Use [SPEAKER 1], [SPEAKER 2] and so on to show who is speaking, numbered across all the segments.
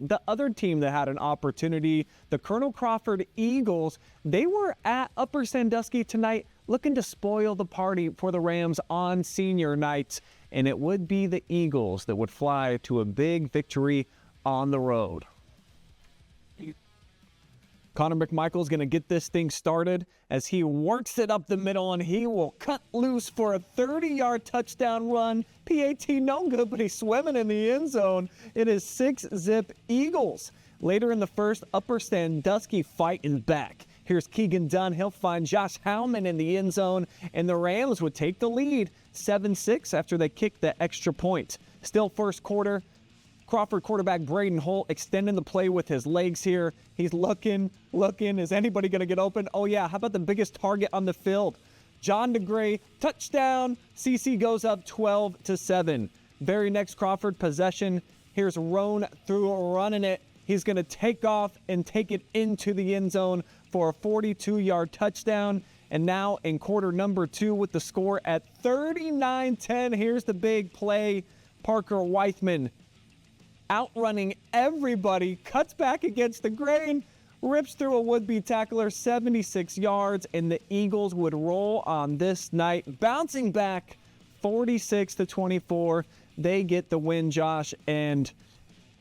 [SPEAKER 1] The other team that had an opportunity, the Colonel Crawford Eagles, they were at Upper Sandusky tonight looking to spoil the party for the Rams on senior night, and it would be the Eagles that would fly to a big victory on the road. Connor McMichael's going to get this thing started as he works it up the middle, and he will cut loose for a 30-yard touchdown run. PAT no good, but he's swimming in the end zone. It is 6-zip Eagles. Later in the first, Upper Sandusky fighting back. Here's Keegan Dunn. He'll find Josh Howman in the end zone, and the Rams would take the lead 7-6 after they kicked the extra point. Still first quarter. Crawford quarterback Braden Holt extending the play with his legs here. He's looking. Is anybody going to get open? Oh, yeah. How about the biggest target on the field? John DeGray, touchdown. CC goes up 12-7. Very next Crawford possession. Here's Roan through running it. He's going to take off and take it into the end zone for a 42-yard touchdown. And now in quarter number 2 with the score at 39-10. Here's the big play. Parker Weithman outrunning everybody, cuts back against the grain, rips through a would-be tackler, 76 yards, and the Eagles would roll on this night, bouncing back 46-24. They get the win, Josh, and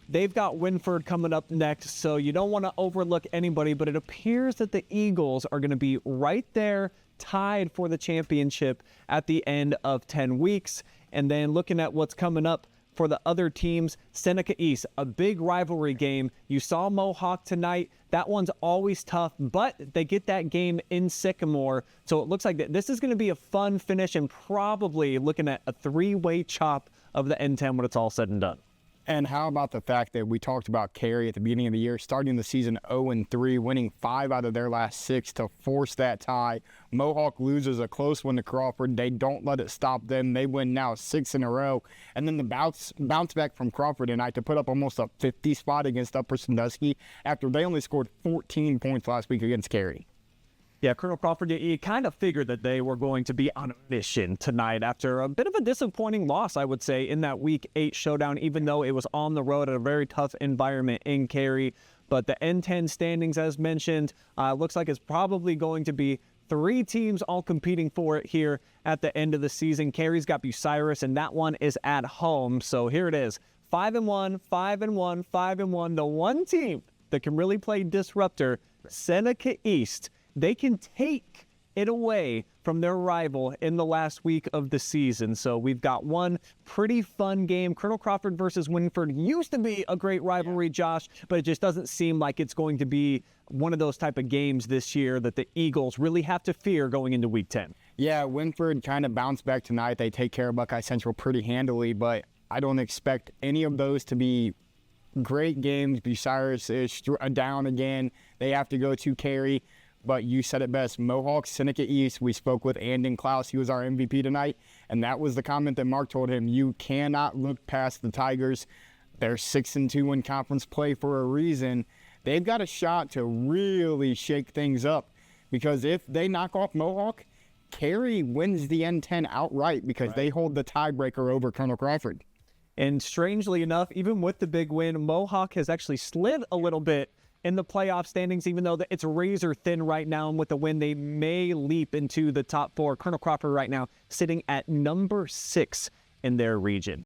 [SPEAKER 1] they've got Winford coming up next, so you don't want to overlook anybody, but it appears that the Eagles are going to be right there, tied for the championship at the end of 10 weeks. And then looking at what's coming up for the other teams, Seneca East, a big rivalry game. You saw Mohawk tonight. That one's always tough, but they get that game in Sycamore. So it looks like this is going to be a fun finish and probably looking at a 3-way chop of the N10 when it's all said and done.
[SPEAKER 2] And how about the fact that we talked about Carey at the beginning of the year, starting the season 0-3, winning 5 out of their last 6 to force that tie. Mohawk loses a close one to Crawford. They don't let it stop them. They win now 6 in a row. And then the bounce back from Crawford tonight to put up almost a 50 spot against Upper Sandusky after they only scored 14 points last week against Carey.
[SPEAKER 1] Yeah, Colonel Crawford, you kind of figured that they were going to be on a mission tonight after a bit of a disappointing loss, I would say, in that Week 8 showdown, even though it was on the road at a very tough environment in Carey. But the N10 standings, as mentioned, looks like it's probably going to be 3 teams all competing for it here at the end of the season. Carey's got Bucyrus, and that one is at home. So here it is, 5-1, 5-1, 5-1. The one team that can really play disruptor, Seneca East. They can take it away from their rival in the last week of the season. So we've got one pretty fun game. Colonel Crawford versus Winford used to be a great rivalry, Josh, but it just doesn't seem like it's going to be one of those type of games this year that the Eagles really have to fear going into Week 10.
[SPEAKER 2] Yeah, Winford kind of bounced back tonight. They take care of Buckeye Central pretty handily, but I don't expect any of those to be great games. Bucyrus is down again. They have to go to Carey. But you said it best, Mohawk, Seneca East. We spoke with Andon Klaus. He was our MVP tonight. And that was the comment that Mark told him. You cannot look past the Tigers. They're 6-2 in conference play for a reason. They've got a shot to really shake things up. Because if they knock off Mohawk, Carey wins the N10 outright because they hold the tiebreaker over Colonel Crawford.
[SPEAKER 1] And strangely enough, even with the big win, Mohawk has actually slid a little bit in the playoff standings, even though it's razor thin right now. And with the win, they may leap into the top 4. Colonel Crawford right now sitting at number 6 in their region.